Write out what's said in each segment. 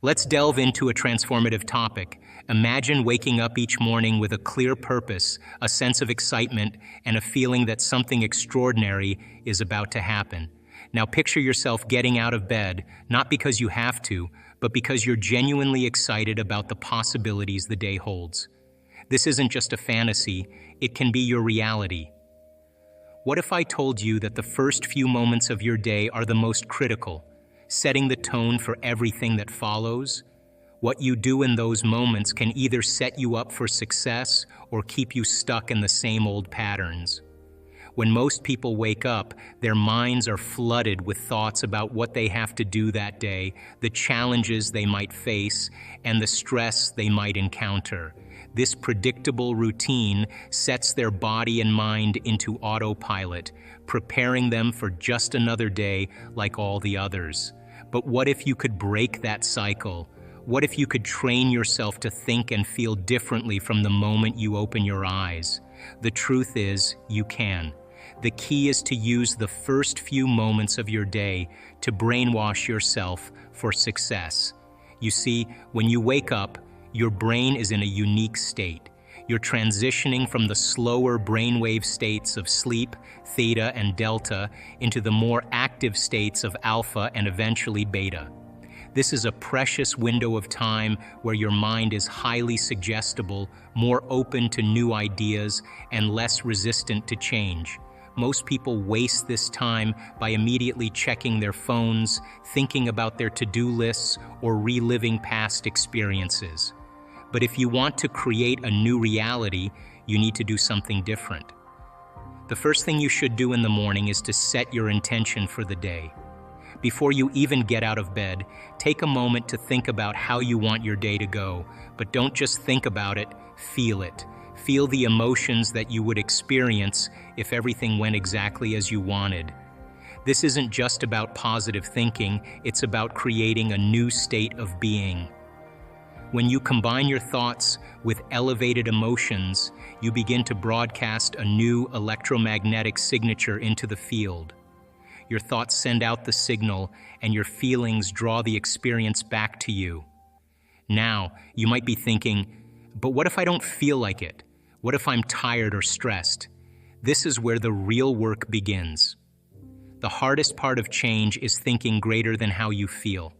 Let's delve into a transformative topic. Imagine waking up each morning with a clear purpose, a sense of excitement, and a feeling that something extraordinary is about to happen. Now picture yourself getting out of bed, not because you have to, but because you're genuinely excited about the possibilities the day holds. This isn't just a fantasy, it can be your reality. What if I told you that the first few moments of your day are the most critical, setting the tone for everything that follows? What you do in those moments can either set you up for success or keep you stuck in the same old patterns. When most people wake up, their minds are flooded with thoughts about what they have to do that day, the challenges they might face, and the stress they might encounter. This predictable routine sets their body and mind into autopilot, preparing them for just another day like all the others. But what if you could break that cycle? What if you could train yourself to think and feel differently from the moment you open your eyes? The truth is, you can. The key is to use the first few moments of your day to brainwash yourself for success. You see, when you wake up, your brain is in a unique state. You're transitioning from the slower brainwave states of sleep, theta, and delta into the more active states of alpha and eventually beta. This is a precious window of time where your mind is highly suggestible, more open to new ideas, and less resistant to change. Most people waste this time by immediately checking their phones, thinking about their to-do lists, or reliving past experiences. But if you want to create a new reality, you need to do something different. The first thing you should do in the morning is to set your intention for the day. Before you even get out of bed, take a moment to think about how you want your day to go. But don't just think about it, feel it. Feel the emotions that you would experience if everything went exactly as you wanted. This isn't just about positive thinking, it's about creating a new state of being. When you combine your thoughts with elevated emotions, you begin to broadcast a new electromagnetic signature into the field. Your thoughts send out the signal, and your feelings draw the experience back to you. Now, you might be thinking, but what if I don't feel like it? What if I'm tired or stressed? This is where the real work begins. The hardest part of change is thinking greater than how you feel.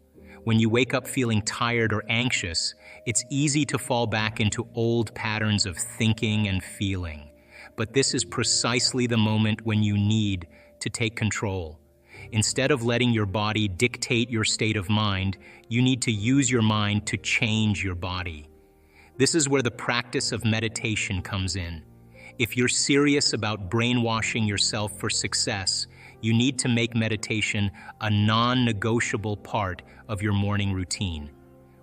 When you wake up feeling tired or anxious, it's easy to fall back into old patterns of thinking and feeling. But this is precisely the moment when you need to take control. Instead of letting your body dictate your state of mind, you need to use your mind to change your body. This is where the practice of meditation comes in. If you're serious about brainwashing yourself for success, you need to make meditation a non-negotiable part of your morning routine.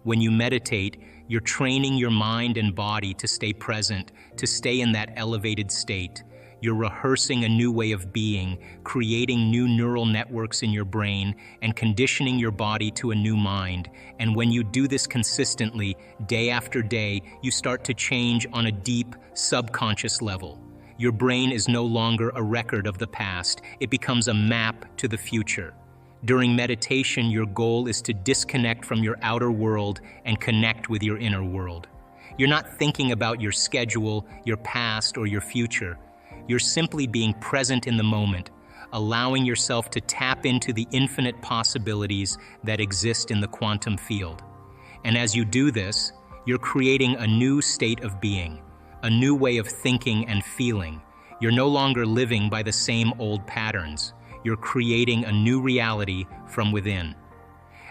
When you meditate, you're training your mind and body to stay present, to stay in that elevated state. You're rehearsing a new way of being, creating new neural networks in your brain, and conditioning your body to a new mind. And when you do this consistently, day after day, you start to change on a deep, subconscious level. Your brain is no longer a record of the past. It becomes a map to the future. During meditation, your goal is to disconnect from your outer world and connect with your inner world. You're not thinking about your schedule, your past, or your future. You're simply being present in the moment, allowing yourself to tap into the infinite possibilities that exist in the quantum field. And as you do this, you're creating a new state of being, a new way of thinking and feeling. You're no longer living by the same old patterns. You're creating a new reality from within.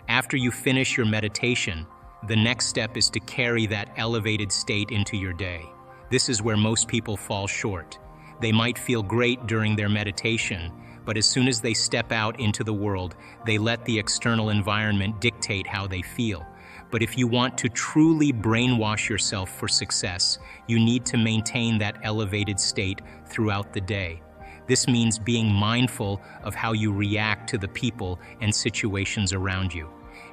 After you finish your meditation, the next step is to carry that elevated state into your day. This is where most people fall short. They might feel great during their meditation, but as soon as they step out into the world, they let the external environment dictate how they feel. But if you want to truly brainwash yourself for success, you need to maintain that elevated state throughout the day. This means being mindful of how you react to the people and situations around you.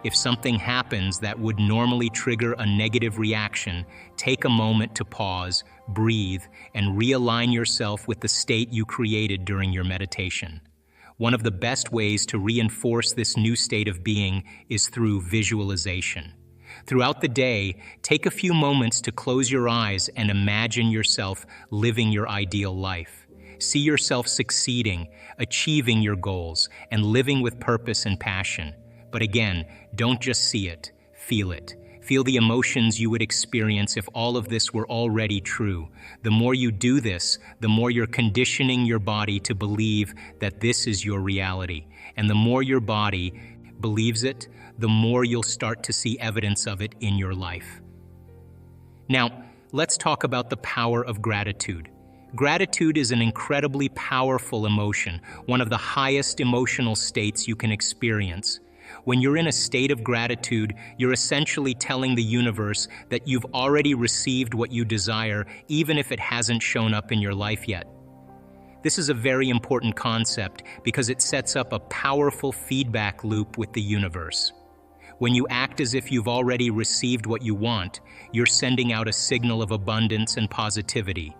If something happens that would normally trigger a negative reaction, take a moment to pause, breathe, and realign yourself with the state you created during your meditation. One of the best ways to reinforce this new state of being is through visualization. Throughout the day, take a few moments to close your eyes and imagine yourself living your ideal life. See yourself succeeding, achieving your goals, and living with purpose and passion. But again, don't just see it, feel it. Feel the emotions you would experience if all of this were already true. The more you do this, the more you're conditioning your body to believe that this is your reality. And the more your body believes it, the more you'll start to see evidence of it in your life. Now, let's talk about the power of gratitude. Gratitude is an incredibly powerful emotion, one of the highest emotional states you can experience. When you're in a state of gratitude, you're essentially telling the universe that you've already received what you desire, even if it hasn't shown up in your life yet. This is a very important concept because it sets up a powerful feedback loop with the universe. When you act as if you've already received what you want, you're sending out a signal of abundance and positivity.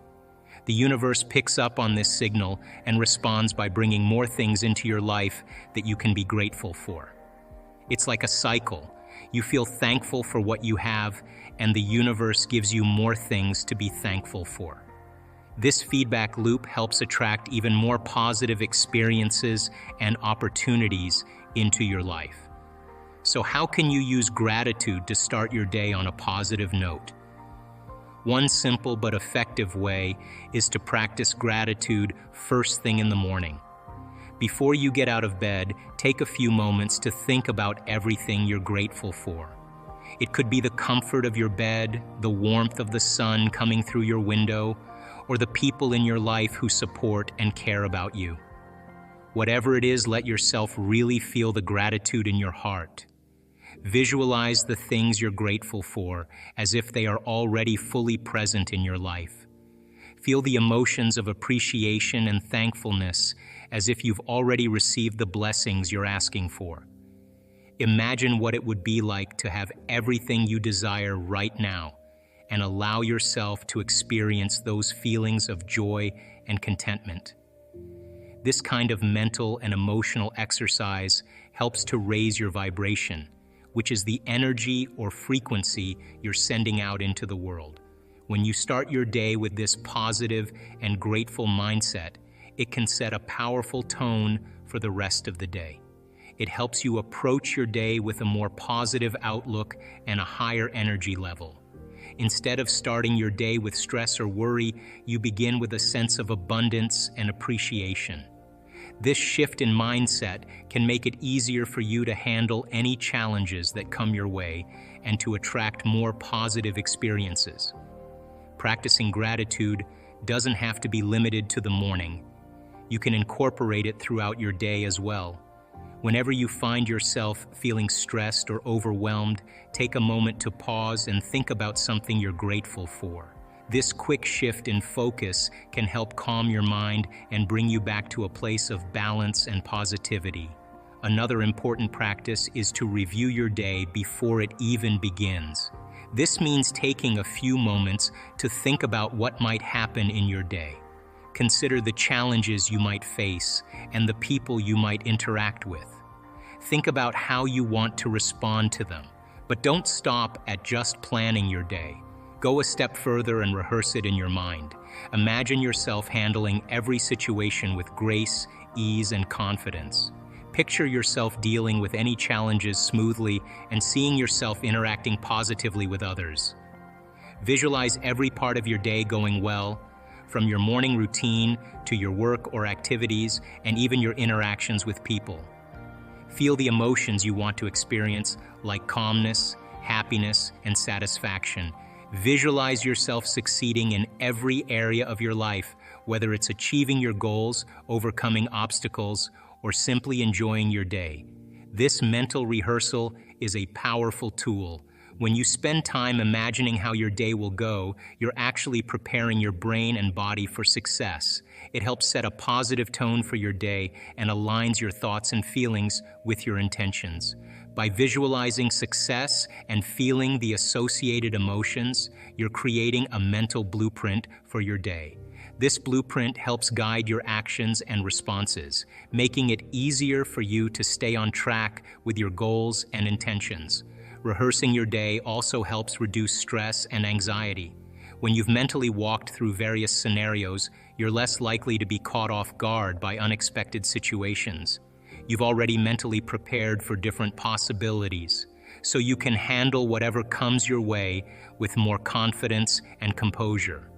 The universe picks up on this signal and responds by bringing more things into your life that you can be grateful for. It's like a cycle. You feel thankful for what you have, and the universe gives you more things to be thankful for. This feedback loop helps attract even more positive experiences and opportunities into your life. So how can you use gratitude to start your day on a positive note? One simple but effective way is to practice gratitude first thing in the morning. Before you get out of bed, take a few moments to think about everything you're grateful for. It could be the comfort of your bed, the warmth of the sun coming through your window, or the people in your life who support and care about you. Whatever it is, let yourself really feel the gratitude in your heart. Visualize the things you're grateful for as if they are already fully present in your life. Feel the emotions of appreciation and thankfulness as if you've already received the blessings you're asking for. Imagine what it would be like to have everything you desire right now, and allow yourself to experience those feelings of joy and contentment. This kind of mental and emotional exercise helps to raise your vibration, which is the energy or frequency you're sending out into the world. When you start your day with this positive and grateful mindset, it can set a powerful tone for the rest of the day. It helps you approach your day with a more positive outlook and a higher energy level. Instead of starting your day with stress or worry, you begin with a sense of abundance and appreciation. This shift in mindset can make it easier for you to handle any challenges that come your way and to attract more positive experiences. Practicing gratitude doesn't have to be limited to the morning. You can incorporate it throughout your day as well. Whenever you find yourself feeling stressed or overwhelmed, take a moment to pause and think about something you're grateful for. This quick shift in focus can help calm your mind and bring you back to a place of balance and positivity. Another important practice is to review your day before it even begins. This means taking a few moments to think about what might happen in your day. Consider the challenges you might face and the people you might interact with. Think about how you want to respond to them, but don't stop at just planning your day. Go a step further and rehearse it in your mind. Imagine yourself handling every situation with grace, ease, and confidence. Picture yourself dealing with any challenges smoothly and seeing yourself interacting positively with others. Visualize every part of your day going well, from your morning routine to your work or activities, and even your interactions with people. Feel the emotions you want to experience, like calmness, happiness, and satisfaction. Visualize yourself succeeding in every area of your life, whether it's achieving your goals, overcoming obstacles, or simply enjoying your day. This mental rehearsal is a powerful tool. When you spend time imagining how your day will go, you're actually preparing your brain and body for success. It helps set a positive tone for your day and aligns your thoughts and feelings with your intentions. By visualizing success and feeling the associated emotions, you're creating a mental blueprint for your day. This blueprint helps guide your actions and responses, making it easier for you to stay on track with your goals and intentions. Rehearsing your day also helps reduce stress and anxiety. When you've mentally walked through various scenarios, you're less likely to be caught off guard by unexpected situations. You've already mentally prepared for different possibilities, so you can handle whatever comes your way with more confidence and composure.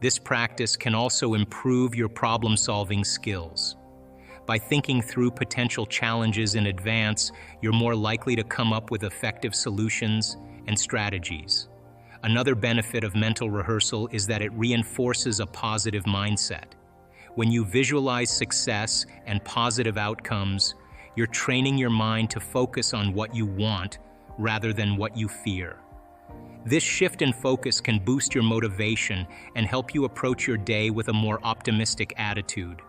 This practice can also improve your problem-solving skills. By thinking through potential challenges in advance, you're more likely to come up with effective solutions and strategies. Another benefit of mental rehearsal is that it reinforces a positive mindset. When you visualize success and positive outcomes, you're training your mind to focus on what you want rather than what you fear. This shift in focus can boost your motivation and help you approach your day with a more optimistic attitude.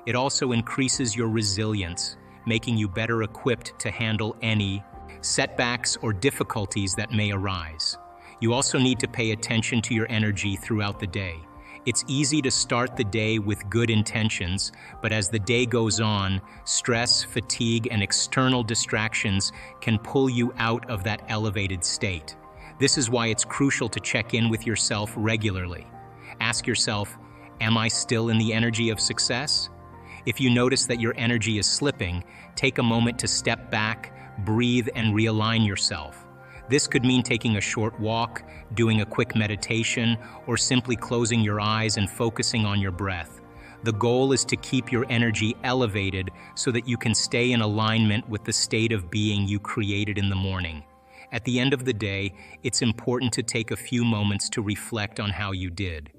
It also increases your resilience, making you better equipped to handle any setbacks or difficulties that may arise. You also need to pay attention to your energy throughout the day. It's easy to start the day with good intentions, but as the day goes on, stress, fatigue, and external distractions can pull you out of that elevated state. This is why it's crucial to check in with yourself regularly. Ask yourself, am I still in the energy of success? If you notice that your energy is slipping, take a moment to step back, breathe, and realign yourself. This could mean taking a short walk, doing a quick meditation, or simply closing your eyes and focusing on your breath. The goal is to keep your energy elevated so that you can stay in alignment with the state of being you created in the morning. At the end of the day, it's important to take a few moments to reflect on how you did.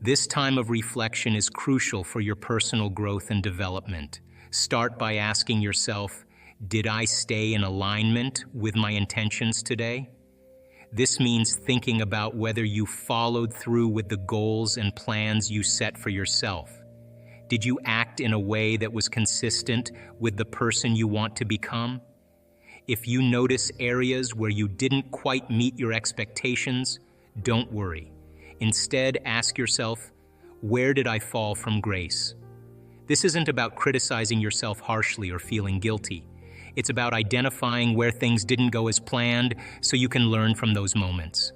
This time of reflection is crucial for your personal growth and development. Start by asking yourself, did I stay in alignment with my intentions today? This means thinking about whether you followed through with the goals and plans you set for yourself. Did you act in a way that was consistent with the person you want to become? If you notice areas where you didn't quite meet your expectations, don't worry. Instead, ask yourself, where did I fall from grace? This isn't about criticizing yourself harshly or feeling guilty. It's about identifying where things didn't go as planned so you can learn from those moments.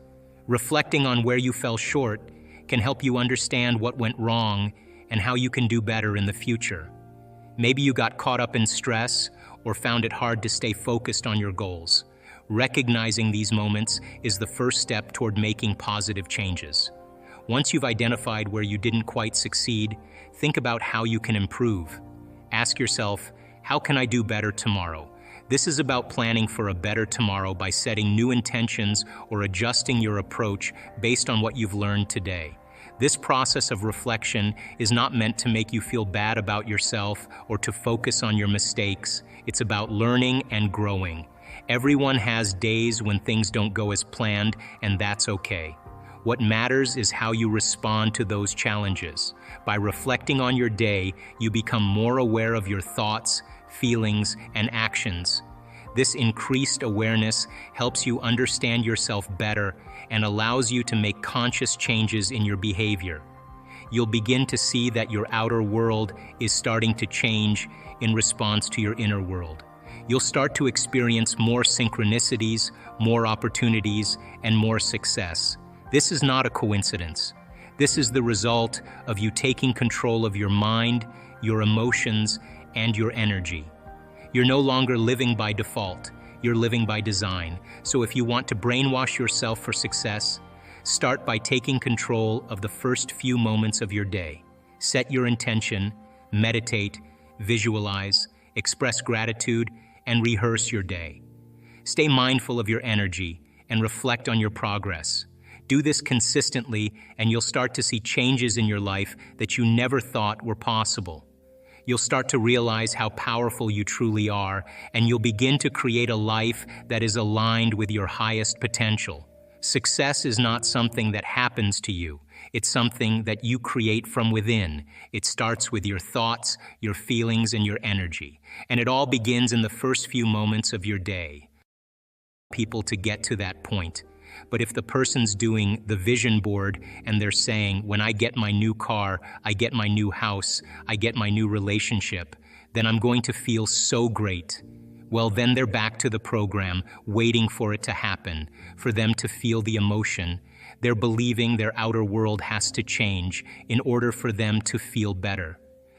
Reflecting on where you fell short can help you understand what went wrong and how you can do better in the future. Maybe you got caught up in stress or found it hard to stay focused on your goals. Recognizing these moments is the first step toward making positive changes. Once you've identified where you didn't quite succeed, think about how you can improve. Ask yourself, how can I do better tomorrow? This is about planning for a better tomorrow by setting new intentions or adjusting your approach based on what you've learned today. This process of reflection is not meant to make you feel bad about yourself or to focus on your mistakes. It's about learning and growing. Everyone has days when things don't go as planned, and that's okay. What matters is how you respond to those challenges. By reflecting on your day, you become more aware of your thoughts, feelings, and actions. This increased awareness helps you understand yourself better and allows you to make conscious changes in your behavior. You'll begin to see that your outer world is starting to change in response to your inner world. You'll start to experience more synchronicities, more opportunities, and more success. This is not a coincidence. This is the result of you taking control of your mind, your emotions, and your energy. You're no longer living by default. You're living by design. So if you want to brainwash yourself for success, start by taking control of the first few moments of your day. Set your intention, meditate, visualize, express gratitude, and rehearse your day. Stay mindful of your energy and reflect on your progress. Do this consistently, and you'll start to see changes in your life that you never thought were possible. You'll start to realize how powerful you truly are, and you'll begin to create a life that is aligned with your highest potential. Success is not something that happens to you. It's something that you create from within. It starts with your thoughts, your feelings, and your energy. And it all begins in the first few moments of your day. People to get to that point. But if the person's doing the vision board and they're saying, when I get my new car, I get my new house, I get my new relationship, then I'm going to feel so great. Well, then they're back to the program, waiting for it to happen, for them to feel the emotion. They're believing their outer world has to change in order for them to feel better.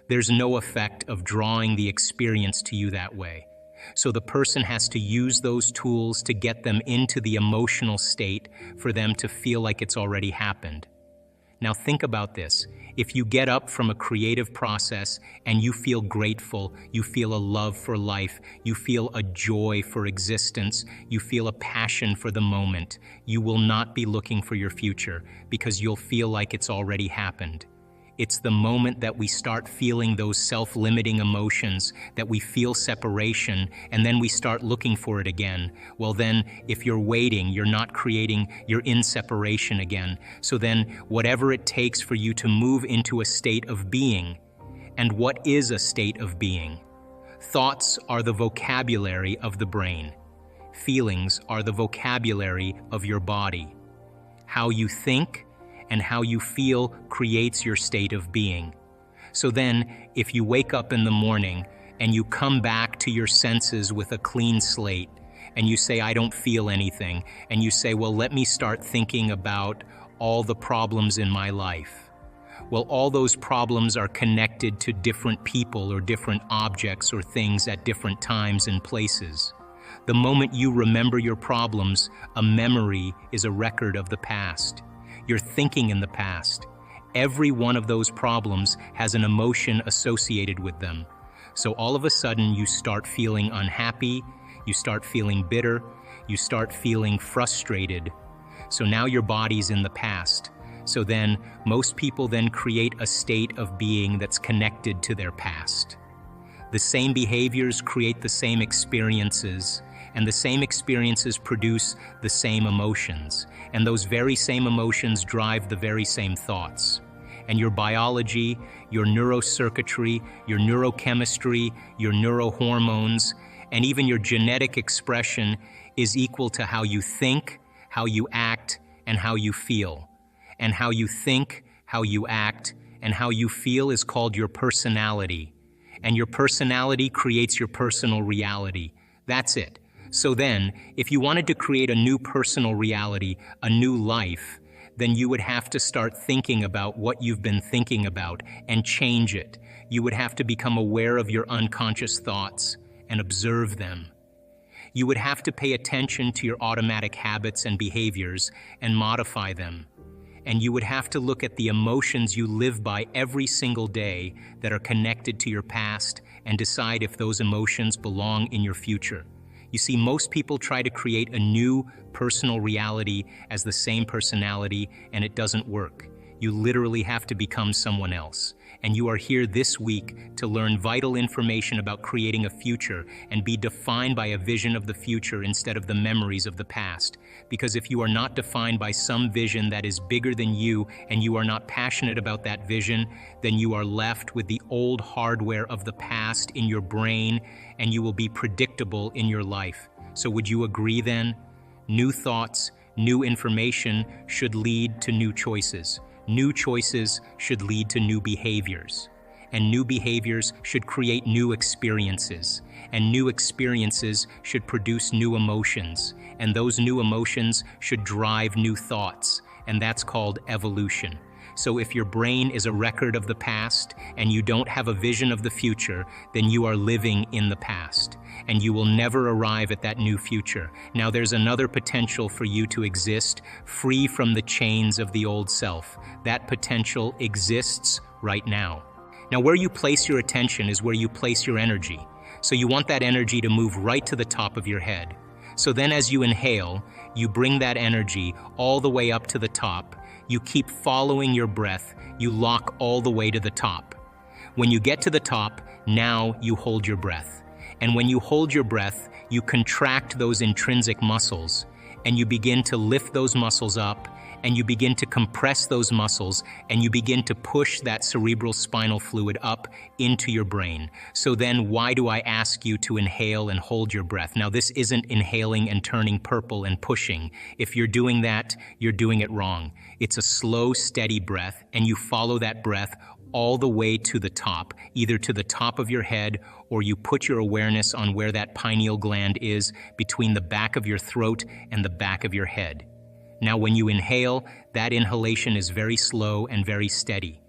There's no effect of drawing the experience to you that way. So the person has to use those tools to get them into the emotional state for them to feel like it's already happened. Now think about this. If you get up from a creative process and you feel grateful, you feel a love for life, you feel a joy for existence, you feel a passion for the moment, you will not be looking for your future because you'll feel like it's already happened. It's the moment that we start feeling those self-limiting emotions, that we feel separation, and then we start looking for it again. Well then, if you're waiting, you're not creating, you're in separation again. So then, whatever it takes for you to move into a state of being. And what is a state of being? Thoughts are the vocabulary of the brain. Feelings are the vocabulary of your body. How you think and how you feel creates your state of being. So then, if you wake up in the morning and you come back to your senses with a clean slate, and you say, I don't feel anything, and you say, well, let me start thinking about all the problems in my life. Well, all those problems are connected to different people or different objects or things at different times and places. The moment you remember your problems, a memory is a record of the past. You're thinking in the past. Every one of those problems has an emotion associated with them. So all of a sudden you start feeling unhappy, you start feeling bitter, you start feeling frustrated. So now your body's in the past. So then most people then create a state of being that's connected to their past. The same behaviors create the same experiences, and the same experiences produce the same emotions, and those very same emotions drive the very same thoughts. And your biology, your neurocircuitry, your neurochemistry, your neurohormones, and even your genetic expression is equal to how you think, how you act, and how you feel. And how you think, how you act, and how you feel is called your personality. And your personality creates your personal reality. That's it. So then, if you wanted to create a new personal reality, a new life, then you would have to start thinking about what you've been thinking about and change it. You would have to become aware of your unconscious thoughts and observe them. You would have to pay attention to your automatic habits and behaviors and modify them. And you would have to look at the emotions you live by every single day that are connected to your past and decide if those emotions belong in your future. You see, most people try to create a new personal reality as the same personality, and it doesn't work. You literally have to become someone else. And you are here this week to learn vital information about creating a future and be defined by a vision of the future instead of the memories of the past. Because if you are not defined by some vision that is bigger than you and you are not passionate about that vision, then you are left with the old hardware of the past in your brain and you will be predictable in your life. So would you agree then? New thoughts, new information should lead to new choices. New choices should lead to new behaviors. And new behaviors should create new experiences. And new experiences should produce new emotions. And those new emotions should drive new thoughts. And that's called evolution. So if your brain is a record of the past and you don't have a vision of the future, then you are living in the past. And you will never arrive at that new future. Now there's another potential for you to exist free from the chains of the old self. That potential exists right now. Now where you place your attention is where you place your energy. So you want that energy to move right to the top of your head. So then as you inhale, you bring that energy all the way up to the top. You keep following your breath. You lock all the way to the top. When you get to the top, now you hold your breath. And when you hold your breath, you contract those intrinsic muscles and you begin to lift those muscles up and you begin to compress those muscles, and you begin to push that cerebral spinal fluid up into your brain. So then why do I ask you to inhale and hold your breath? Now, this isn't inhaling and turning purple and pushing. If you're doing that, you're doing it wrong. It's a slow, steady breath, and you follow that breath all the way to the top, either to the top of your head, or you put your awareness on where that pineal gland is between the back of your throat and the back of your head. Now, when you inhale, that inhalation is very slow and very steady.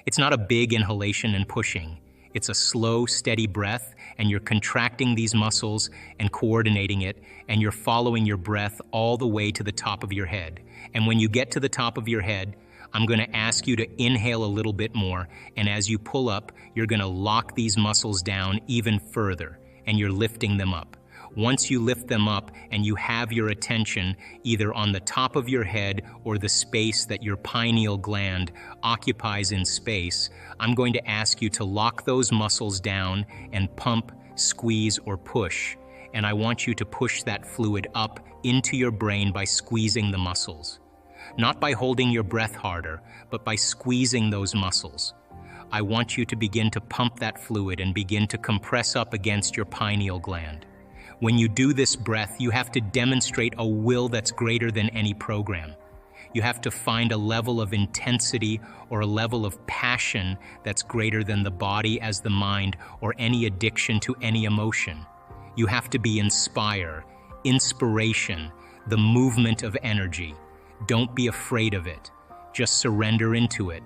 It's not a big inhalation and pushing. It's a slow, steady breath, and you're contracting these muscles and coordinating it, and you're following your breath all the way to the top of your head. And when you get to the top of your head, I'm going to ask you to inhale a little bit more, and as you pull up, you're going to lock these muscles down even further, and you're lifting them up. Once you lift them up and you have your attention either on the top of your head or the space that your pineal gland occupies in space, I'm going to ask you to lock those muscles down and pump, squeeze, or push. And I want you to push that fluid up into your brain by squeezing the muscles. Not by holding your breath harder, but by squeezing those muscles. I want you to begin to pump that fluid and begin to compress up against your pineal gland. When you do this breath, you have to demonstrate a will that's greater than any program. You have to find a level of intensity or a level of passion that's greater than the body as the mind or any addiction to any emotion. You have to be inspiration, the movement of energy. Don't be afraid of it. Just surrender into it.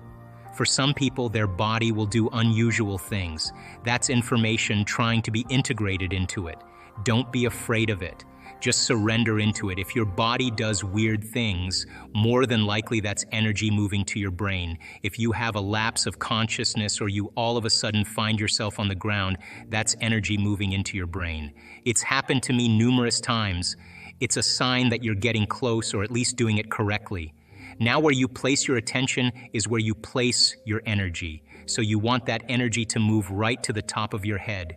For some people, their body will do unusual things. That's information trying to be integrated into it. Don't be afraid of it. Just surrender into it. If your body does weird things, more than likely that's energy moving to your brain. If you have a lapse of consciousness or you all of a sudden find yourself on the ground, that's energy moving into your brain. It's happened to me numerous times. It's a sign that you're getting close or at least doing it correctly. Now where you place your attention is where you place your energy. So you want that energy to move right to the top of your head.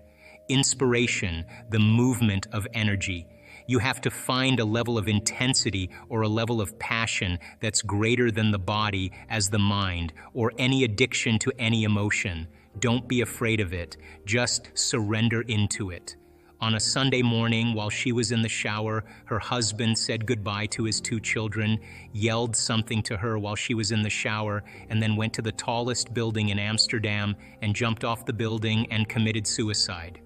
Inspiration, the movement of energy. You have to find a level of intensity or a level of passion that's greater than the body as the mind or any addiction to any emotion. Don't be afraid of it. Just surrender into it. On a Sunday morning, while she was in the shower, her husband said goodbye to his 2 children, yelled something to her while she was in the shower, and then went to the tallest building in Amsterdam and jumped off the building and committed suicide.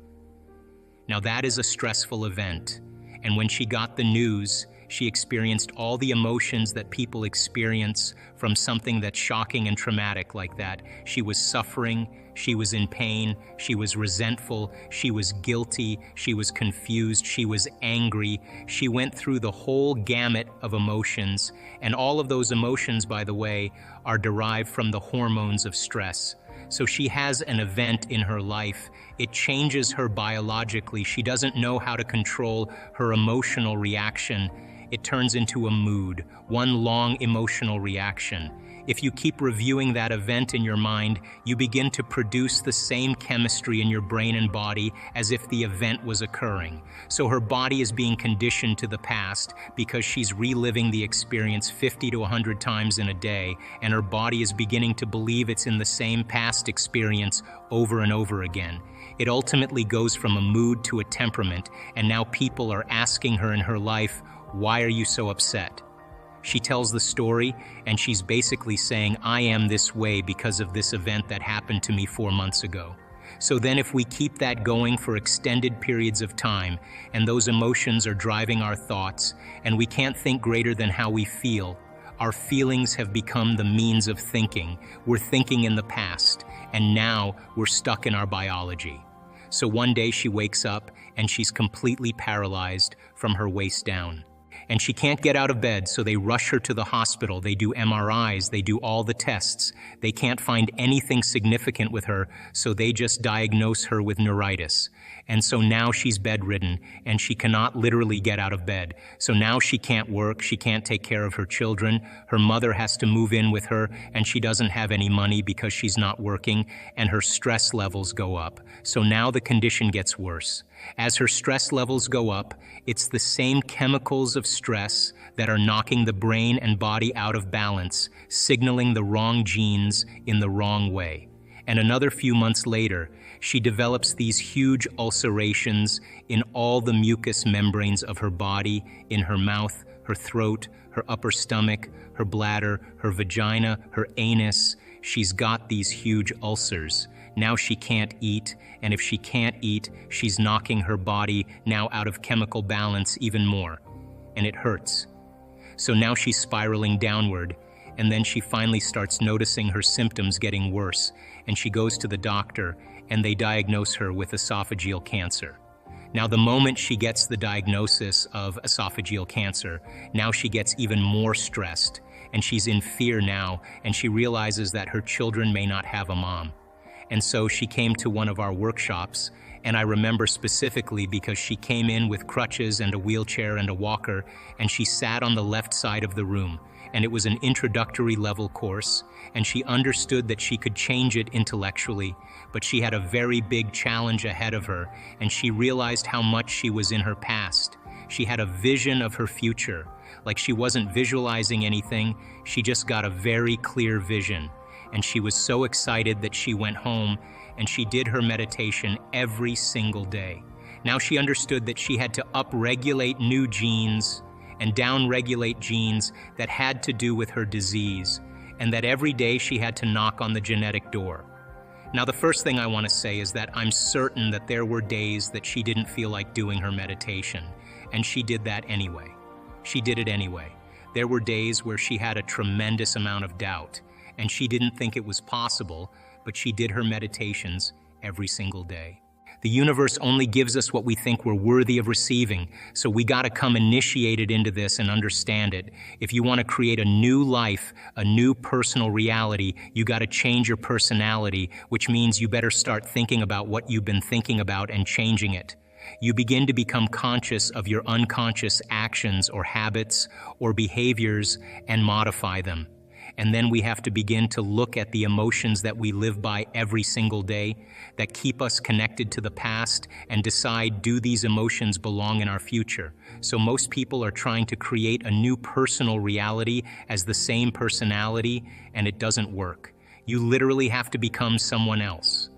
Now that is a stressful event, and when she got the news, she experienced all the emotions that people experience from something that's shocking and traumatic like that. She was suffering, she was in pain, she was resentful, she was guilty, she was confused, she was angry. She went through the whole gamut of emotions, and all of those emotions, by the way, are derived from the hormones of stress. So she has an event in her life. It changes her biologically. She doesn't know how to control her emotional reaction. It turns into a mood, one long emotional reaction. If you keep reviewing that event in your mind, you begin to produce the same chemistry in your brain and body as if the event was occurring. So her body is being conditioned to the past because she's reliving the experience 50 to 100 times in a day, and her body is beginning to believe it's in the same past experience over and over again. It ultimately goes from a mood to a temperament, and now people are asking her in her life, "Why are you so upset?" She tells the story, and she's basically saying, I am this way because of this event that happened to me 4 months ago. So then if we keep that going for extended periods of time, and those emotions are driving our thoughts, and we can't think greater than how we feel, our feelings have become the means of thinking. We're thinking in the past, and now we're stuck in our biology. So one day she wakes up, and she's completely paralyzed from her waist down. And she can't get out of bed, so they rush her to the hospital. They do MRIs, they do all the tests. They can't find anything significant with her, so they just diagnose her with neuritis. And so now she's bedridden and she cannot literally get out of bed. So now she can't work, she can't take care of her children. Her mother has to move in with her and she doesn't have any money because she's not working, and her stress levels go up. So now the condition gets worse. As her stress levels go up, it's the same chemicals of stress that are knocking the brain and body out of balance, signaling the wrong genes in the wrong way. And another few months later, she develops these huge ulcerations in all the mucous membranes of her body, in her mouth, her throat, her upper stomach, her bladder, her vagina, her anus. She's got these huge ulcers. Now she can't eat, and if she can't eat, she's knocking her body now out of chemical balance even more, and it hurts. So now she's spiraling downward, and then she finally starts noticing her symptoms getting worse, and she goes to the doctor, and they diagnose her with esophageal cancer. Now, the moment she gets the diagnosis of esophageal cancer, now she gets even more stressed, and she's in fear now, and she realizes that her children may not have a mom. And so she came to one of our workshops, and I remember specifically because she came in with crutches and a wheelchair and a walker, and she sat on the left side of the room. And it was an introductory level course, and she understood that she could change it intellectually, but she had a very big challenge ahead of her, and she realized how much she was in her past. She had a vision of her future. Like, she wasn't visualizing anything, she just got a very clear vision. And she was so excited that she went home and she did her meditation every single day. Now she understood that she had to upregulate new genes and downregulate genes that had to do with her disease, and that every day she had to knock on the genetic door. Now, the first thing I want to say is that I'm certain that there were days that she didn't feel like doing her meditation, and she did that anyway. She did it anyway. There were days where she had a tremendous amount of doubt, and she didn't think it was possible, but she did her meditations every single day. The universe only gives us what we think we're worthy of receiving, so we gotta come initiated into this and understand it. If you want to create a new life, a new personal reality, you gotta change your personality, which means you better start thinking about what you've been thinking about and changing it. You begin to become conscious of your unconscious actions or habits or behaviors and modify them. And then we have to begin to look at the emotions that we live by every single day that keep us connected to the past and decide, do these emotions belong in our future? So most people are trying to create a new personal reality as the same personality, and it doesn't work. You literally have to become someone else.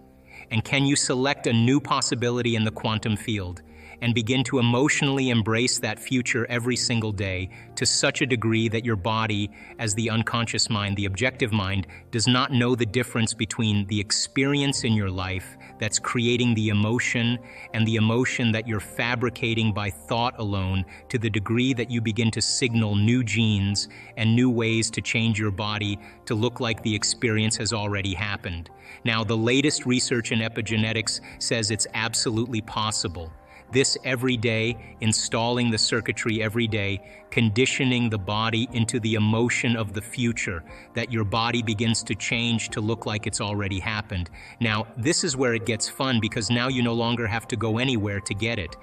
And can you select a new possibility in the quantum field and begin to emotionally embrace that future every single day to such a degree that your body, as the unconscious mind, the objective mind, does not know the difference between the experience in your life that's creating the emotion and the emotion that you're fabricating by thought alone, to the degree that you begin to signal new genes and new ways to change your body to look like the experience has already happened. Now, the latest research in epigenetics says it's absolutely possible. This every day, installing the circuitry every day, conditioning the body into the emotion of the future, that your body begins to change to look like it's already happened. Now, this is where it gets fun, because now you no longer have to go anywhere to get it.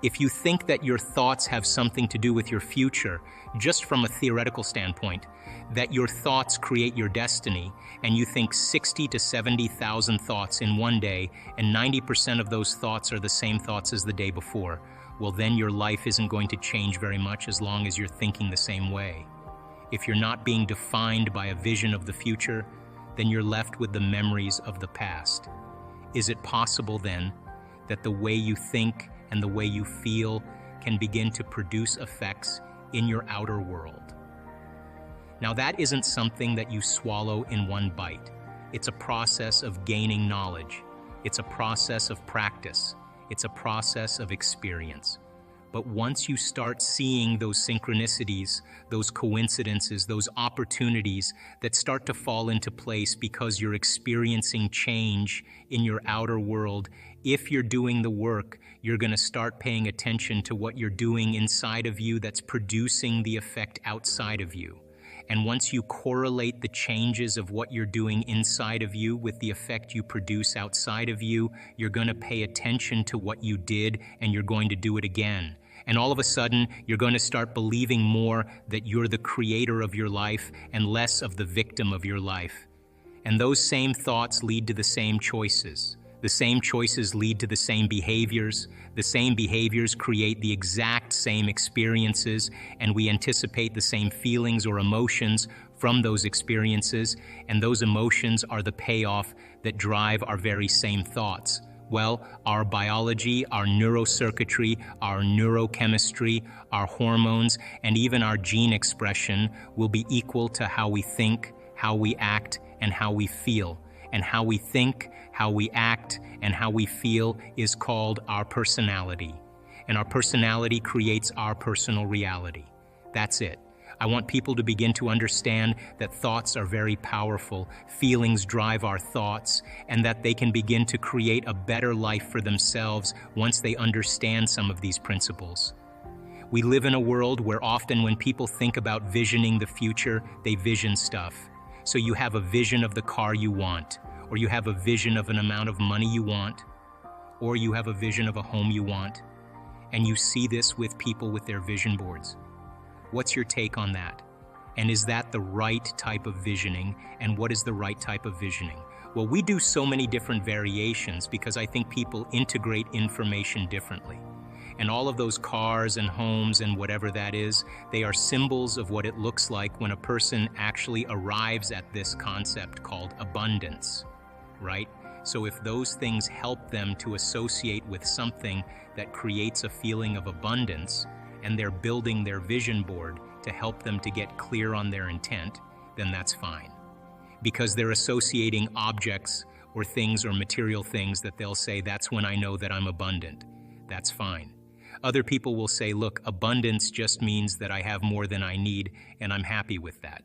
If you think that your thoughts have something to do with your future, just from a theoretical standpoint, that your thoughts create your destiny, and you think 60 to 70,000 thoughts in one day, and 90% of those thoughts are the same thoughts as the day before, well, then your life isn't going to change very much as long as you're thinking the same way. If you're not being defined by a vision of the future, then you're left with the memories of the past. Is it possible then that the way you think and the way you feel can begin to produce effects in your outer world? Now, that isn't something that you swallow in one bite. It's a process of gaining knowledge. It's a process of practice. It's a process of experience. But once you start seeing those synchronicities, those coincidences, those opportunities that start to fall into place because you're experiencing change in your outer world, if you're doing the work, you're going to start paying attention to what you're doing inside of you that's producing the effect outside of you. And once you correlate the changes of what you're doing inside of you with the effect you produce outside of you, you're going to pay attention to what you did and you're going to do it again. And all of a sudden, you're going to start believing more that you're the creator of your life and less of the victim of your life. And those same thoughts lead to the same choices. The same choices lead to the same behaviors. The same behaviors create the exact same experiences, and we anticipate the same feelings or emotions from those experiences, and those emotions are the payoff that drive our very same thoughts. Well, our biology, our neurocircuitry, our neurochemistry, our hormones, and even our gene expression will be equal to how we think, how we act, and how we feel. And how we think, how we act, and how we feel is called our personality. And our personality creates our personal reality. That's it. I want people to begin to understand that thoughts are very powerful, feelings drive our thoughts, and that they can begin to create a better life for themselves once they understand some of these principles. We live in a world where often when people think about visioning the future, they vision stuff. So you have a vision of the car you want, or you have a vision of an amount of money you want, or you have a vision of a home you want, and you see this with people with their vision boards. What's your take on that? And is that the right type of visioning? And what is the right type of visioning? Well, we do so many different variations because I think people integrate information differently. And all of those cars and homes and whatever that is, they are symbols of what it looks like when a person actually arrives at this concept called abundance, right? So if those things help them to associate with something that creates a feeling of abundance, and they're building their vision board to help them to get clear on their intent, then that's fine. Because they're associating objects or things or material things that they'll say, that's when I know that I'm abundant. That's fine. Other people will say, look, abundance just means that I have more than I need, and I'm happy with that.